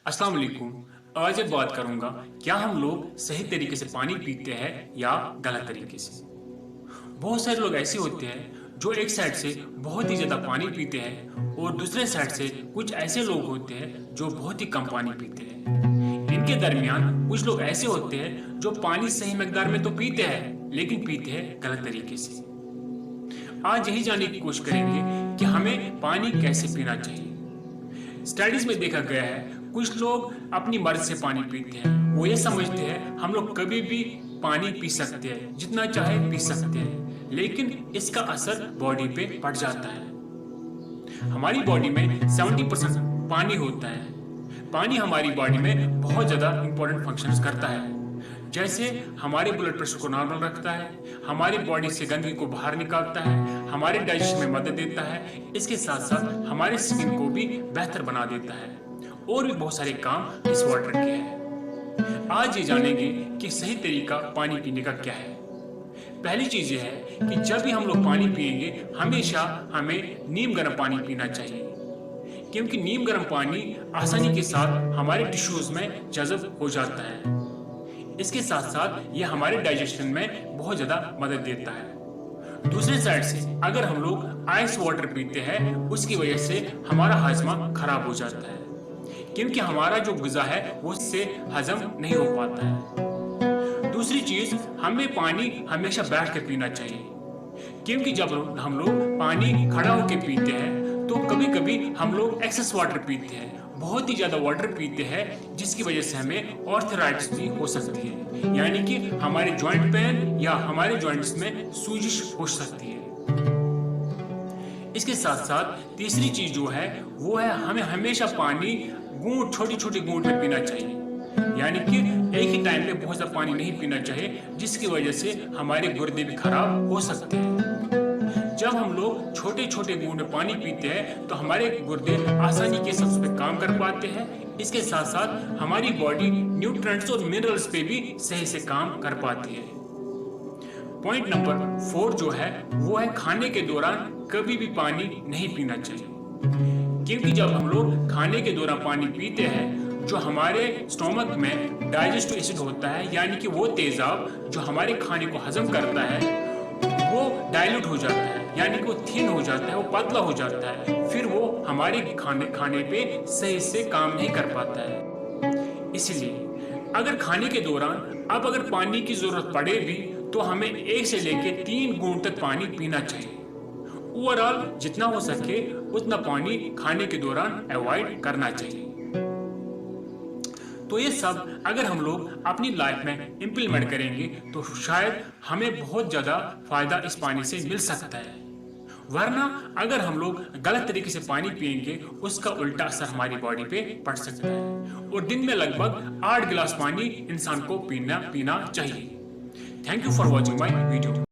अस्सलाम वालेकुम। आज मैं बात करूंगा क्या हम लोग सही तरीके से पानी पीते हैं या गलत तरीके से। बहुत सारे लोग ऐसे होते हैं जो एक साइड से बहुत ही ज्यादा पानी पीते हैं और दूसरे साइड से कुछ ऐसे लोग होते हैं जो बहुत ही कम पानी पीते हैं। इनके दरमियान कुछ लोग ऐसे होते हैं जो पानी सही मकदार में तो पीते हैं लेकिन पीते हैं गलत तरीके से। आज यही जानने की कोशिश करेंगे कि हमें पानी कैसे पीना चाहिए। स्टडीज में देखा गया है कुछ लोग अपनी मर्जी से पानी पीते हैं। वो ये समझते हैं हम लोग कभी भी पानी पी सकते हैं, जितना चाहे पी सकते हैं, लेकिन इसका असर बॉडी पे पड़ जाता है। हमारी बॉडी में 70% पानी होता है। पानी हमारी बॉडी में बहुत ज्यादा इंपॉर्टेंट फंक्शंस करता है, जैसे हमारे ब्लड प्रेशर को नॉर्मल रखता है, हमारी बॉडी से गंदगी को बाहर निकालता है, हमारे डाइजेशन में मदद देता है, इसके साथ साथ हमारे स्किन को भी बेहतर बना देता है और भी बहुत सारे काम इस वाटर के हैं। आज ये जानेंगे कि सही तरीका पानी पीने का क्या है। पहली चीज ये है कि जब भी हम लोग पानी पिएंगे हमेशा हमें नीम गर्म पानी पीना चाहिए, क्योंकि नीम गर्म पानी आसानी के साथ हमारे टिश्यूज में जज़ब हो जाता है। इसके साथ साथ ये हमारे डाइजेशन में बहुत ज्यादा मदद देता है। दूसरे साइड से अगर हम लोग आइस वाटर पीते हैं उसकी वजह से हमारा हाजमा खराब हो जाता है, क्योंकि हमारा जो ग़िज़ा है वो उससे हजम नहीं हो पाता है। दूसरी चीज, हमें पानी हमेशा बैठ कर पीना चाहिए, क्योंकि जब हम लोग पानी खड़ा होकर पीते हैं तो कभी कभी हम लोग एक्सेस वाटर पीते हैं, बहुत ही ज्यादा वाटर पीते हैं, जिसकी वजह से हमें ऑर्थराइटिस भी हो सकती है, यानी कि हमारे जॉइंट पेन या हमारे जॉइंट्स में सूजिश हो सकती है। इसके साथ साथ तीसरी चीज जो है वो है हमें हमेशा पानी घूंट छोटी छोटी घूंट में पीना चाहिए, यानी कि एक ही टाइम पे बहुत ज्यादा पानी नहीं पीना चाहिए, जिसकी वजह से हमारे गुर्दे भी खराब हो सकते हैं। जब हम लोग छोटे छोटे बूंद में पानी पीते हैं तो हमारे गुर्दे आसानी के साथ उस पर काम कर पाते हैं। इसके साथ साथ हमारी बॉडी न्यूट्रिएंट्स और मिनरल्स पे भी सही से काम कर पाती है। पॉइंट नंबर 4 जो है वो है खाने के दौरान कभी भी पानी नहीं पीना चाहिए, क्योंकि जब हम लोग खाने के दौरान पानी पीते हैं जो हमारे स्टोमक में डाइजेस्टिव एसिड होता है, यानी कि वो तेजाब जो हमारे खाने को हजम करता है वो डाइल्यूट हो जाता है, यानी कि वो थिन हो जाता है, वो पतला हो जाता है, फिर वो हमारे खाने पे सही से काम नहीं कर पाता है। इसलिए अगर खाने के दौरान अगर पानी की जरूरत पड़े भी तो हमें 1 से लेके 3 घूंट तक पानी पीना चाहिए। ओवरऑल जितना हो सके उतना पानी खाने के दौरान अवॉइड करना चाहिए। तो ये सब अगर हम लोग अपनी लाइफ में इम्प्लीमेंट करेंगे तो शायद हमें बहुत ज्यादा फायदा इस पानी से मिल सकता है। वरना अगर हम लोग गलत तरीके से पानी पिएंगे उसका उल्टा असर हमारी बॉडी पे पड़ सकता है। और दिन में लगभग 8 गिलास पानी इंसान को पीना चाहिए। Thank you for watching my video.